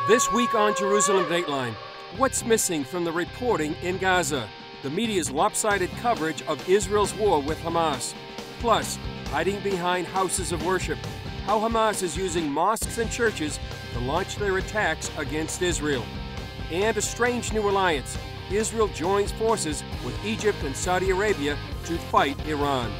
This week on Jerusalem Dateline, what's missing from the reporting in Gaza? The media's lopsided coverage of Israel's war with Hamas. Plus, hiding behind houses of worship, how Hamas is using mosques and churches to launch their attacks against Israel. And a strange new alliance. Israel joins forces with Egypt and Saudi Arabia to fight Iran.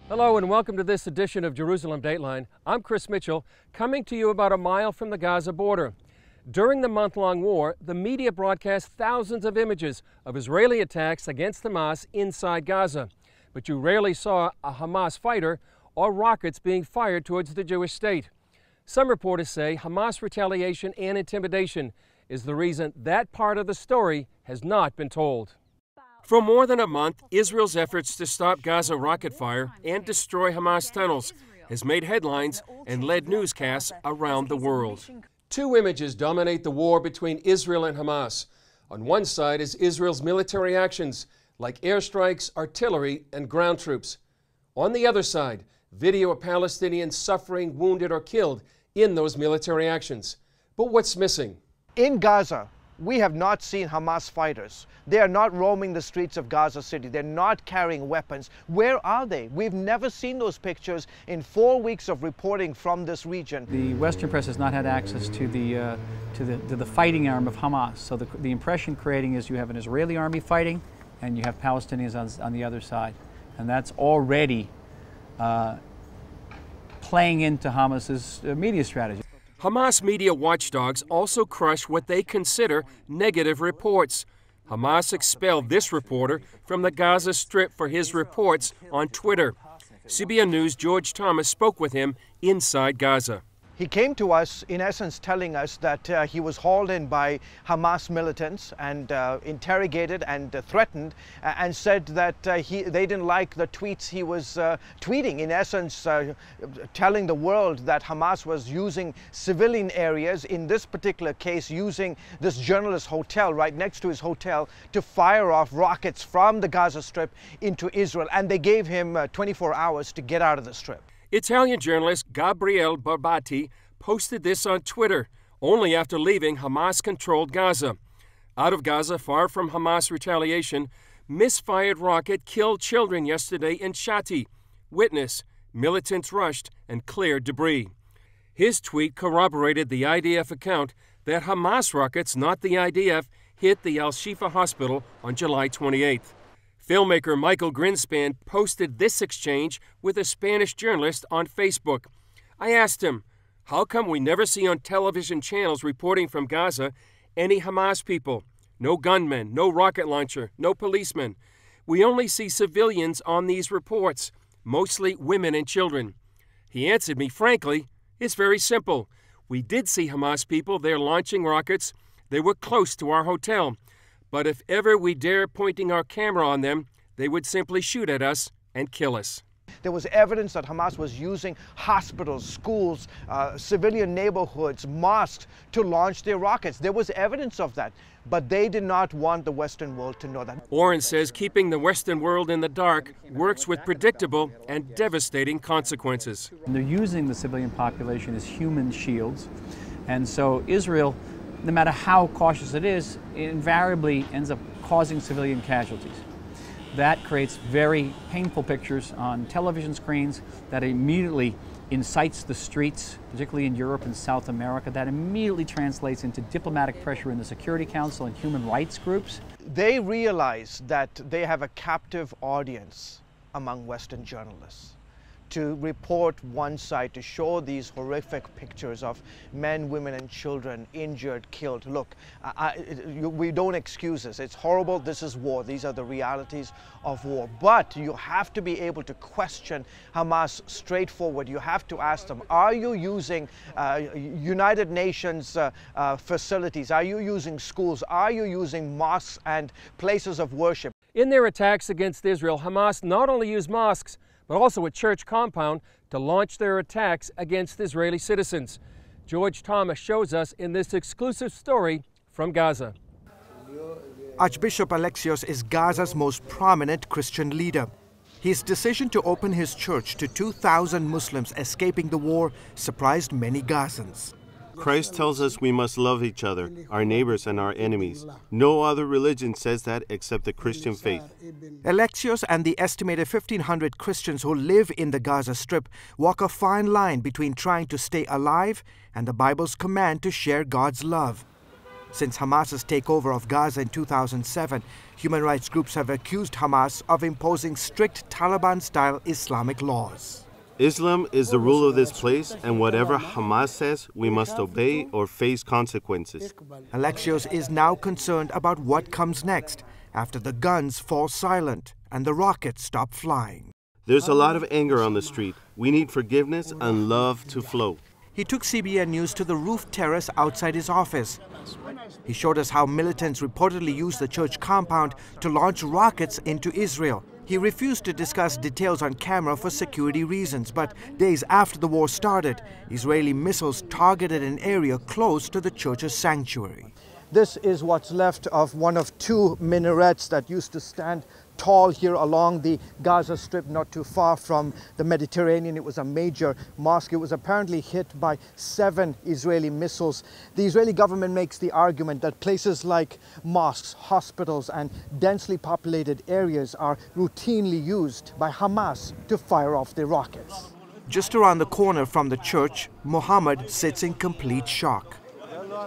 Hello and welcome to this edition of Jerusalem Dateline. I'm Chris Mitchell, coming to you about a mile from the Gaza border. During the month-long war, the media broadcast thousands of images of Israeli attacks against Hamas inside Gaza. But you rarely saw a Hamas fighter or rockets being fired towards the Jewish state. Some reporters say Hamas retaliation and intimidation is the reason that part of the story has not been told. For more than a month, Israel's efforts to stop Gaza rocket fire and destroy Hamas tunnels has made headlines and led newscasts around the world. Two images dominate the war between Israel and Hamas. On one side is Israel's military actions, like airstrikes, artillery, and ground troops. On the other side, video of Palestinians suffering, wounded, or killed in those military actions. But what's missing? In Gaza, we have not seen Hamas fighters. They are not roaming the streets of Gaza City. They're not carrying weapons. Where are they? We've never seen those pictures in 4 weeks of reporting from this region. The Western press has not had access to the fighting arm of Hamas. So the impression creating is you have an Israeli army fighting and you have Palestinians on the other side. And that's already playing into Hamas's media strategy. Hamas media watchdogs also crush what they consider negative reports. Hamas expelled this reporter from the Gaza Strip for his reports on Twitter. CBN News' George Thomas spoke with him inside Gaza. He came to us, in essence, telling us that he was hauled in by Hamas militants and interrogated and threatened, and said that they didn't like the tweets he was tweeting, in essence, telling the world that Hamas was using civilian areas, in this particular case, using this journalist's hotel right next to his hotel to fire off rockets from the Gaza Strip into Israel. And they gave him 24 hours to get out of the Strip. Italian journalist Gabriele Barbati posted this on Twitter only after leaving Hamas-controlled Gaza. Out of Gaza, far from Hamas retaliation, misfired rocket killed children yesterday in Shati. Witness, militants rushed and cleared debris. His tweet corroborated the IDF account that Hamas rockets, not the IDF, hit the Al-Shifa hospital on July 28th. Filmmaker Michael Greenspan posted this exchange with a Spanish journalist on Facebook. I asked him, how come we never see on television channels reporting from Gaza any Hamas people? No gunmen, no rocket launcher, no policemen. We only see civilians on these reports, mostly women and children. He answered me frankly, it's very simple. We did see Hamas people there launching rockets. They were close to our hotel. But if ever we dare pointing our camera on them, they would simply shoot at us and kill us. There was evidence that Hamas was using hospitals, schools, civilian neighborhoods, mosques to launch their rockets. There was evidence of that, but they did not want the Western world to know that. Oren says keeping the Western world in the dark works with predictable and devastating consequences. And they're using the civilian population as human shields. And so Israel, no matter how cautious it is, it invariably ends up causing civilian casualties. That creates very painful pictures on television screens that immediately incites the streets, particularly in Europe and South America. That immediately translates into diplomatic pressure in the Security Council and human rights groups. They realize that they have a captive audience among Western journalists to report one side, to show these horrific pictures of men, women, and children injured, killed. Look, we don't excuse this. It's horrible. This is war. These are the realities of war. But you have to be able to question Hamas straightforward. You have to ask them, are you using United Nations facilities? Are you using schools? Are you using mosques and places of worship? In their attacks against Israel, Hamas not only used mosques, but also a church compound to launch their attacks against Israeli citizens. George Thomas shows us in this exclusive story from Gaza. Archbishop Alexios is Gaza's most prominent Christian leader. His decision to open his church to 2,000 Muslims escaping the war surprised many Gazans. Christ tells us we must love each other, our neighbors and our enemies. No other religion says that except the Christian faith. Alexios and the estimated 1,500 Christians who live in the Gaza Strip walk a fine line between trying to stay alive and the Bible's command to share God's love. Since Hamas's takeover of Gaza in 2007, human rights groups have accused Hamas of imposing strict Taliban-style Islamic laws. Islam is the rule of this place, and whatever Hamas says, we must obey or face consequences. Alexios is now concerned about what comes next after the guns fall silent and the rockets stop flying. There's a lot of anger on the street. We need forgiveness and love to flow. He took CBN News to the roof terrace outside his office. He showed us how militants reportedly used the church compound to launch rockets into Israel. He refused to discuss details on camera for security reasons, but days after the war started, Israeli missiles targeted an area close to the church's sanctuary. This is what's left of one of two minarets that used to stand tall here along the Gaza Strip, not too far from the Mediterranean. It was a major mosque. It was apparently hit by 7 Israeli missiles. The Israeli government makes the argument that places like mosques, hospitals, and densely populated areas are routinely used by Hamas to fire off their rockets. Just around the corner from the church, Mohammed sits in complete shock.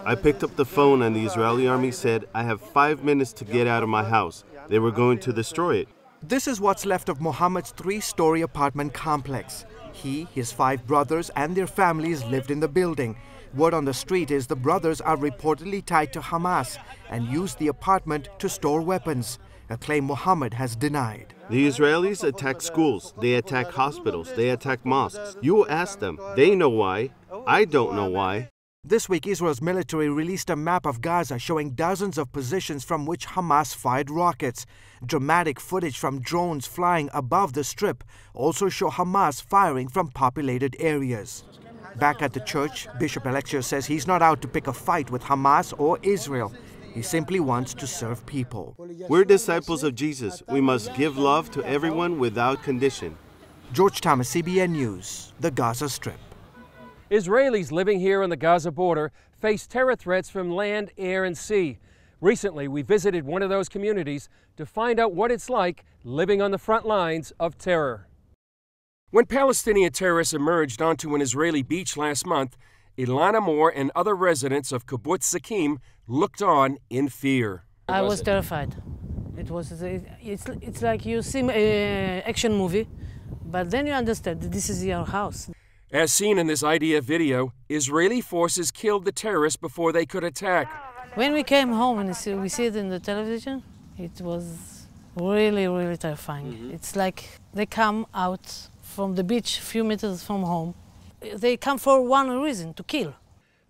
I picked up the phone and the Israeli army said, I have 5 minutes to get out of my house. They were going to destroy it. This is what's left of Mohammed's 3-story apartment complex. He, his 5 brothers, and their families lived in the building. Word on the street is the brothers are reportedly tied to Hamas and used the apartment to store weapons, a claim Mohammed has denied. The Israelis attack schools, they attack hospitals, they attack mosques. You ask them. They know why. I don't know why. This week, Israel's military released a map of Gaza showing dozens of positions from which Hamas fired rockets. Dramatic footage from drones flying above the strip also show Hamas firing from populated areas. Back at the church, Bishop Alexios says he's not out to pick a fight with Hamas or Israel. He simply wants to serve people. We're disciples of Jesus. We must give love to everyone without condition. George Thomas, CBN News, the Gaza Strip. Israelis living here on the Gaza border face terror threats from land, air, and sea. Recently, we visited one of those communities to find out what it's like living on the front lines of terror. When Palestinian terrorists emerged onto an Israeli beach last month, Ilana Moore and other residents of Kibbutz Zakim looked on in fear. I was terrified. It's like you see an action movie, but then you understand that this is your house. As seen in this IDF video, Israeli forces killed the terrorists before they could attack. When we came home and we see it in the television, it was really, really terrifying. It's like they come out from the beach a few meters from home. They come for one reason, to kill.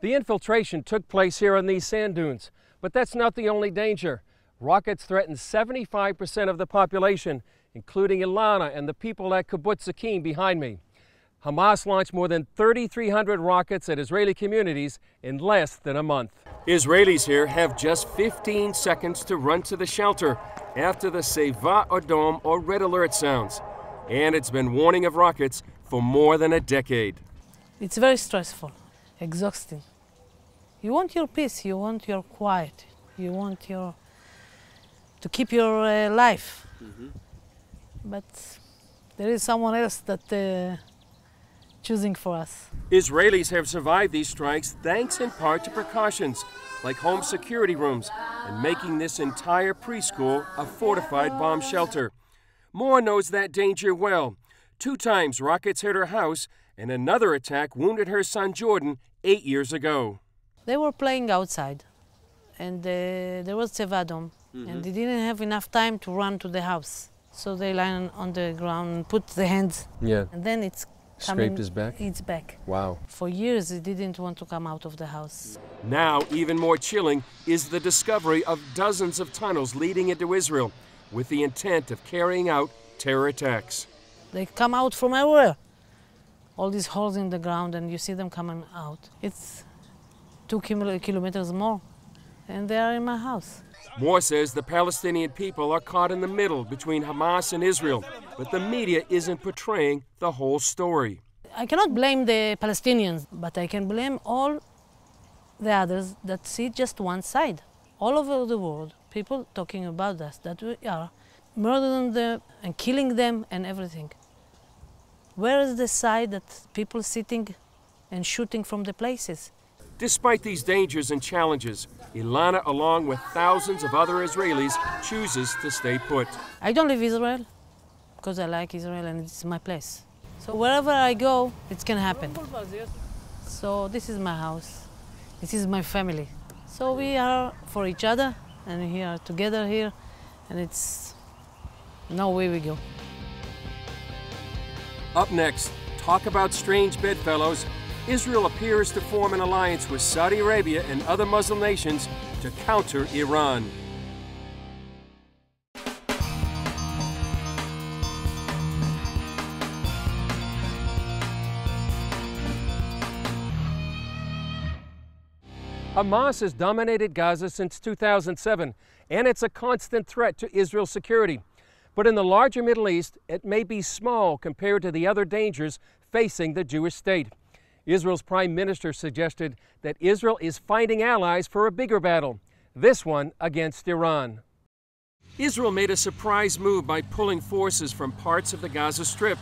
The infiltration took place here on these sand dunes, but that's not the only danger. Rockets threaten 75% of the population, including Ilana and the people at Kibbutz Zakim behind me. Hamas launched more than 3,300 rockets at Israeli communities in less than a month. Israelis here have just 15 seconds to run to the shelter after the Seva Adom or Red Alert sounds. And it's been warning of rockets for more than a decade. It's very stressful, exhausting. You want your peace, you want your quiet, you want to keep your life. But there is someone else that choosing for us. Israelis have survived these strikes thanks in part to precautions like home security rooms and making this entire preschool a fortified bomb shelter. Moore knows that danger well. 2 times rockets hit her house and another attack wounded her son Jordan 8 years ago. They were playing outside and there was Seva Adom and they didn't have enough time to run to the house. So they lie on the ground and put the hands. Yeah. And then it's Scraped his back? It's back. Wow. For years, he didn't want to come out of the house. Now, even more chilling is the discovery of dozens of tunnels leading into Israel with the intent of carrying out terror attacks. They come out from everywhere. All these holes in the ground, and you see them coming out. It's 2 kilometers more. and they are in my house. Moore says the Palestinian people are caught in the middle between Hamas and Israel, but the media isn't portraying the whole story. I cannot blame the Palestinians, but I can blame all the others that see just one side. All over the world, people talking about us, that we are murdering them and killing them and everything. Where is the side that people sitting and shooting from the places? Despite these dangers and challenges, Ilana, along with thousands of other Israelis, chooses to stay put. I don't leave Israel because I like Israel and it's my place. So wherever I go, it can happen. So this is my house. This is my family. So we are for each other and we are together here and it's no way we go. Up next, talk about strange bedfellows. Israel appears to form an alliance with Saudi Arabia and other Muslim nations to counter Iran. Hamas has dominated Gaza since 2007, and it's a constant threat to Israel's security. But in the larger Middle East, it may be small compared to the other dangers facing the Jewish state. Israel's prime minister suggested that Israel is finding allies for a bigger battle, this one against Iran. Israel made a surprise move by pulling forces from parts of the Gaza Strip,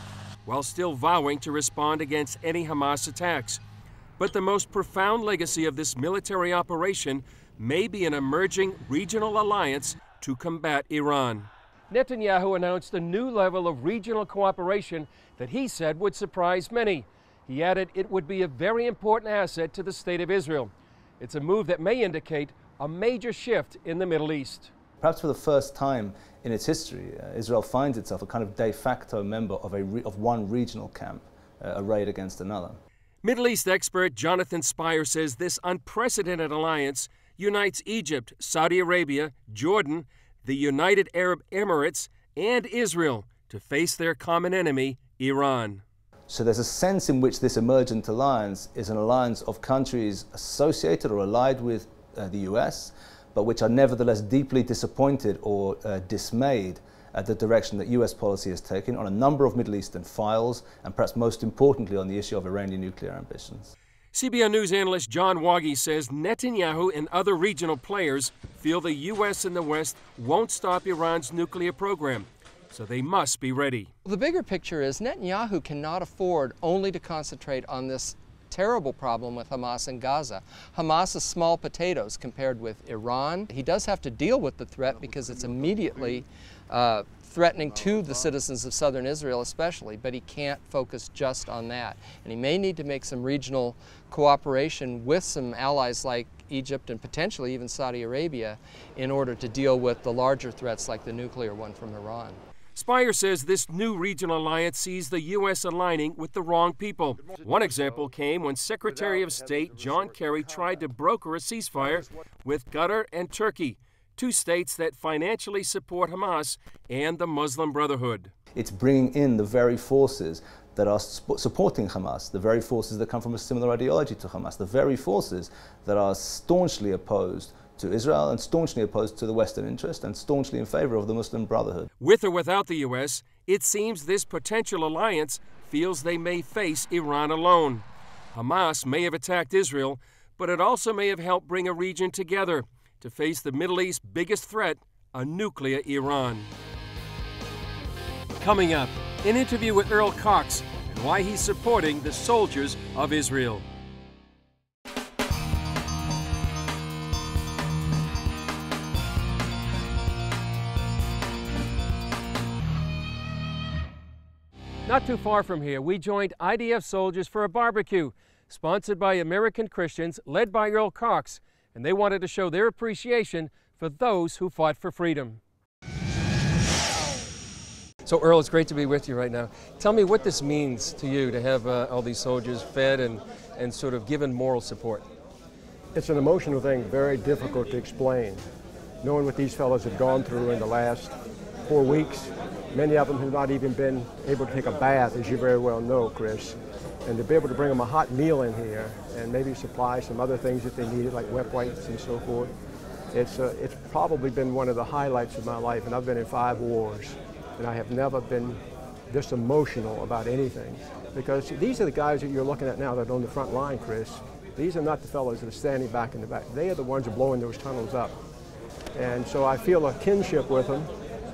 while still vowing to respond against any Hamas attacks. But the most profound legacy of this military operation may be an emerging regional alliance to combat Iran. Netanyahu announced a new level of regional cooperation that he said would surprise many. He added it would be a very important asset to the state of Israel. It's a move that may indicate a major shift in the Middle East. Perhaps for the first time in its history, Israel finds itself a kind of de facto member of one regional camp arrayed against another. Middle East expert Jonathan Spire says this unprecedented alliance unites Egypt, Saudi Arabia, Jordan, the United Arab Emirates, and Israel to face their common enemy, Iran. So there's a sense in which this emergent alliance is an alliance of countries associated or allied with the US, but which are nevertheless deeply disappointed or dismayed at the direction that US policy has taken on a number of Middle Eastern files, and perhaps most importantly on the issue of Iranian nuclear ambitions. CBN News analyst John Waggy says Netanyahu and other regional players feel the US and the West won't stop Iran's nuclear program, so they must be ready. The bigger picture is Netanyahu cannot afford only to concentrate on this terrible problem with Hamas in Gaza. Hamas is small potatoes compared with Iran. He does have to deal with the threat because it's immediately threatening to the citizens of southern Israel especially, but he can't focus just on that. And he may need to make some regional cooperation with some allies like Egypt and potentially even Saudi Arabia in order to deal with the larger threats like the nuclear one from Iran. Spire says this new regional alliance sees the U.S. aligning with the wrong people. One example came when Secretary of State John Kerry tried to broker a ceasefire with Qatar and Turkey, two states that financially support Hamas and the Muslim Brotherhood. It's bringing in the very forces that are supporting Hamas, the very forces that come from a similar ideology to Hamas, the very forces that are staunchly opposed to Israel and staunchly opposed to the Western interest and staunchly in favor of the Muslim Brotherhood. With or without the U.S., it seems this potential alliance feels they may face Iran alone. Hamas may have attacked Israel, but it also may have helped bring a region together to face the Middle East's biggest threat, a nuclear Iran. Coming up, an interview with Earl Cox and why he's supporting the soldiers of Israel. Not too far from here, we joined IDF soldiers for a barbecue, sponsored by American Christians, led by Earl Cox, and they wanted to show their appreciation for those who fought for freedom. So Earl, it's great to be with you right now. Tell me what this means to you to have all these soldiers fed and sort of given moral support. It's an emotional thing, very difficult to explain. Knowing what these fellows have gone through in the last 4 weeks, many of them have not even been able to take a bath, as you very well know, Chris. And to be able to bring them a hot meal in here and maybe supply some other things that they needed, like wet wipes and so forth, It's probably been one of the highlights of my life, and I've been in 5 wars, and I have never been this emotional about anything. Because these are the guys that you're looking at now that are on the front line, Chris. These are not the fellows that are standing back in the back. They are the ones that are blowing those tunnels up. And so I feel a kinship with them,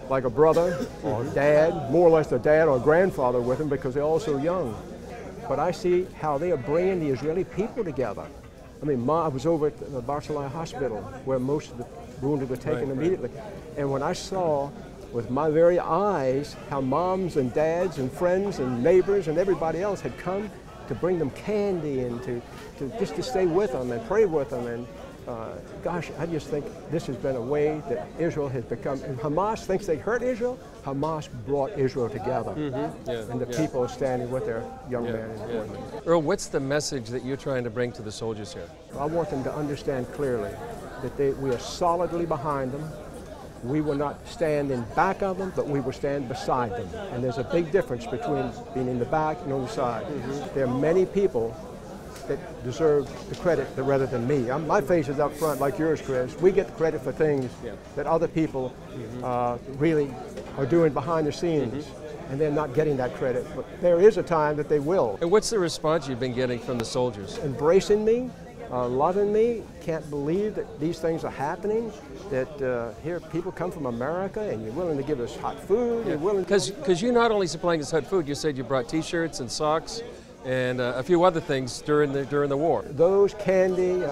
like a brother or a dad, more or less a dad or a grandfather with them, because they're all so young. But I see how they are bringing the Israeli people together. I mean, I was over at the Barcelona hospital where most of the wounded were taken immediately. And when I saw with my very eyes how moms and dads and friends and neighbors and everybody else had come to bring them candy and to just to stay with them and pray with them. And gosh, I just think this has been a way that Israel has become, and Hamas thinks they hurt Israel. Hamas brought Israel together, and the people are standing with their young men and women. Earl, what's the message that you're trying to bring to the soldiers here? I want them to understand clearly that we are solidly behind them. We will not stand in back of them, but we will stand beside them. And there's a big difference between being in the back and on the side. There are many people that deserve the credit rather than me. My face is up front like yours, Chris. We get the credit for things that other people really are doing behind the scenes, and they're not getting that credit. But there is a time that they will. And what's the response you've been getting from the soldiers? Embracing me, loving me, can't believe that these things are happening, that here people come from America and you're willing to give us hot food. You're willing Because you're not only supplying us hot food, you said you brought T-shirts and socks and a few other things during the war. Those, candy,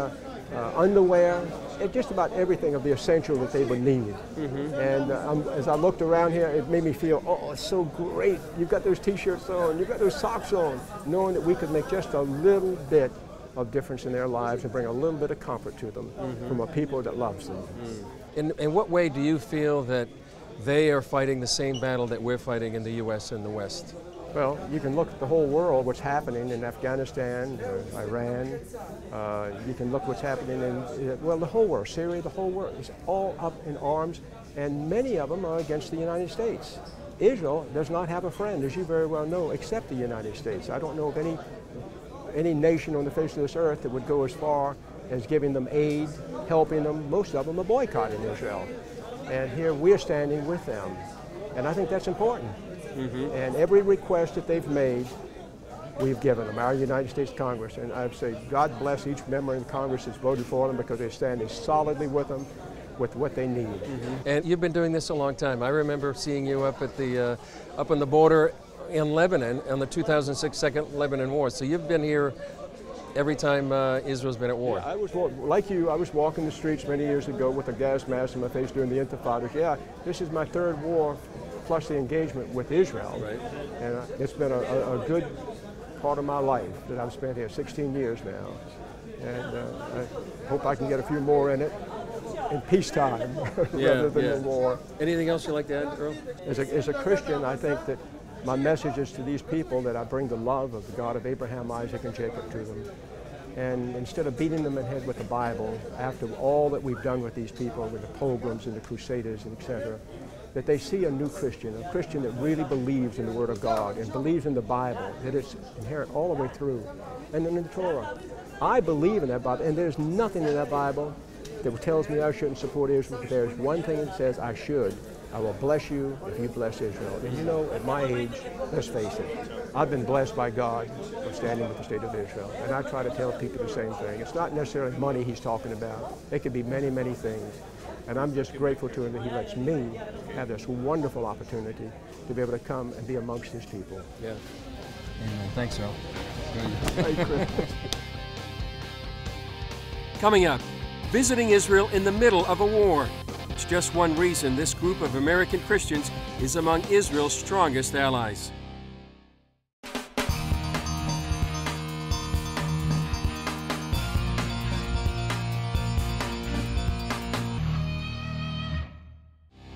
underwear, and just about everything of the essential that they would need. And as I looked around here, it made me feel, oh, it's so great. You've got those T-shirts on, you've got those socks on, knowing that we could make just a little bit of difference in their lives and bring a little bit of comfort to them from a people that loves them. In what way do you feel that they are fighting the same battle that we're fighting in the U.S. and the West? Well, you can look at the whole world, what's happening in Afghanistan, Iran. You can look what's happening in, well, the whole world, Syria, the whole world. It's all up in arms, and many of them are against the United States. Israel does not have a friend, as you very well know, except the United States. I don't know of any nation on the face of this earth that would go as far as giving them aid, helping them. Most of them are boycotting Israel. And here we're standing with them. And I think that's important. And every request that they've made, we've given them, our United States Congress. And I'd say God bless each member in Congress that's voted for them, because they're standing solidly with them with what they need. And you've been doing this a long time. I remember seeing you up at the up on the border in Lebanon on the 2006 Second Lebanon War. So you've been here every time Israel's been at war. Yeah, I was, like you, I was walking the streets many years ago with a gas mask in my face during the Intifadas. Yeah, this is my 3rd war plus the engagement with Israel. Right. And it's been a good part of my life that I've spent here, 16 years now. And I hope I can get a few more in it in peacetime rather than the war. Anything else you'd like to add, Earl? As a Christian, I think that my message is to these people that I bring the love of the God of Abraham, Isaac, and Jacob to them. And instead of beating them in the head with the Bible, after all that we've done with these people, with the pilgrims and the crusaders, and etc., that they see a new Christian, a Christian that really believes in the Word of God and believes in the Bible, that it's inherent all the way through, and in the Torah. I believe in that Bible, and there's nothing in that Bible that tells me I shouldn't support Israel. But there's one thing that says I should. I will bless you if you bless Israel. And you know, at my age, let's face it, I've been blessed by God for standing with the state of Israel. And I try to tell people the same thing. It's not necessarily money he's talking about. It could be many, many things. And I'm just grateful to him that he lets me have this wonderful opportunity to be able to come and be amongst his people. Yeah. Amen. Thanks, Earl. Thank you, Chris. Coming up, visiting Israel in the middle of a war. It's just one reason this group of American Christians is among Israel's strongest allies.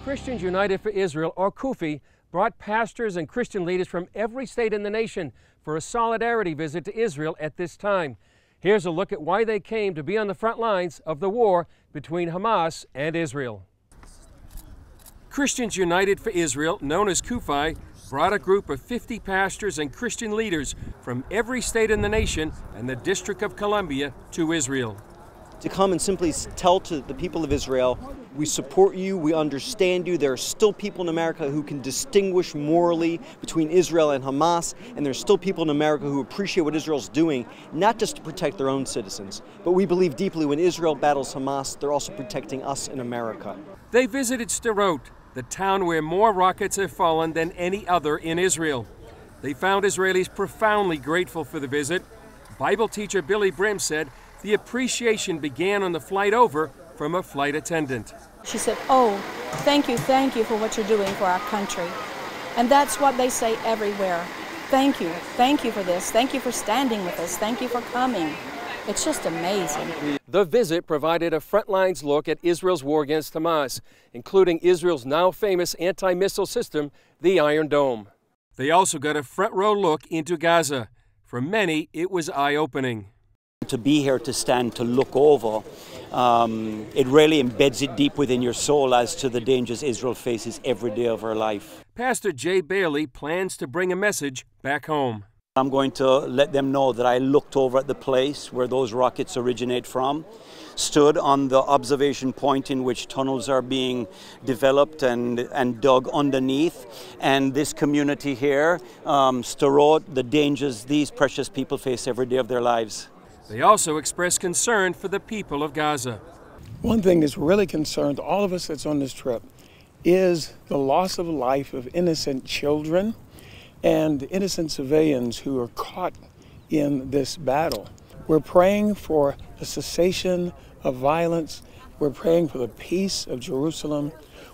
Christians United for Israel, or CUFI, brought pastors and Christian leaders from every state in the nation for a solidarity visit to Israel at this time. Here's a look at why they came to be on the front lines of the war between Hamas and Israel. Christians United for Israel, known as CUFI, brought a group of 50 pastors and Christian leaders from every state in the nation and the District of Columbia to Israel. to come and simply tell to the people of Israel, we support you, we understand you. There are still people in America who can distinguish morally between Israel and Hamas, and there's still people in America who appreciate what Israel's doing, not just to protect their own citizens, but we believe deeply when Israel battles Hamas, they're also protecting us in America. They visited Sderot, the town where more rockets have fallen than any other in Israel. They found Israelis profoundly grateful for the visit. Bible teacher Billy Brim said the appreciation began on the flight over from a flight attendant. She said, oh, thank you for what you're doing for our country. And that's what they say everywhere. Thank you for this. Thank you for standing with us. Thank you for coming. It's just amazing. The visit provided a frontlines look at Israel's war against Hamas, including Israel's now famous anti-missile system, the Iron Dome. They also got a front row look into Gaza. For many, it was eye-opening. To be here, to stand, to look over, it really embeds it deep within your soul as to the dangers Israel faces every day of her life. Pastor Jay Bailey plans to bring a message back home. I'm going to let them know that I looked over at the place where those rockets originate from, stood on the observation point in which tunnels are being developed and dug underneath, and this community here, Sderot, the dangers these precious people face every day of their lives. They also expressed concern for the people of Gaza. One thing that's really concerned all of us that's on this trip is the loss of life of innocent children and innocent civilians who are caught in this battle. We're praying for the cessation of violence. We're praying for the peace of Jerusalem.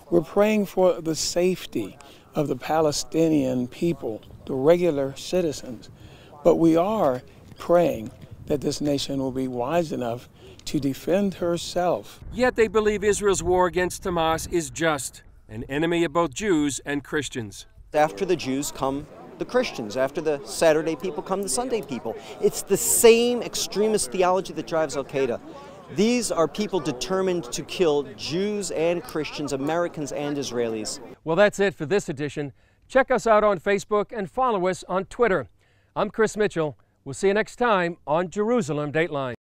We're praying for the safety of the Palestinian people, the regular citizens. But we are praying that this nation will be wise enough to defend herself. Yet they believe Israel's war against Hamas is just, an enemy of both Jews and Christians. After the Jews come the Christians. After the Saturday people come the Sunday people. It's the same extremist theology that drives Al-Qaeda. These are people determined to kill Jews and Christians, Americans and Israelis. Well, that's it for this edition. Check us out on Facebook and follow us on Twitter. I'm Chris Mitchell. We'll see you next time on Jerusalem Dateline.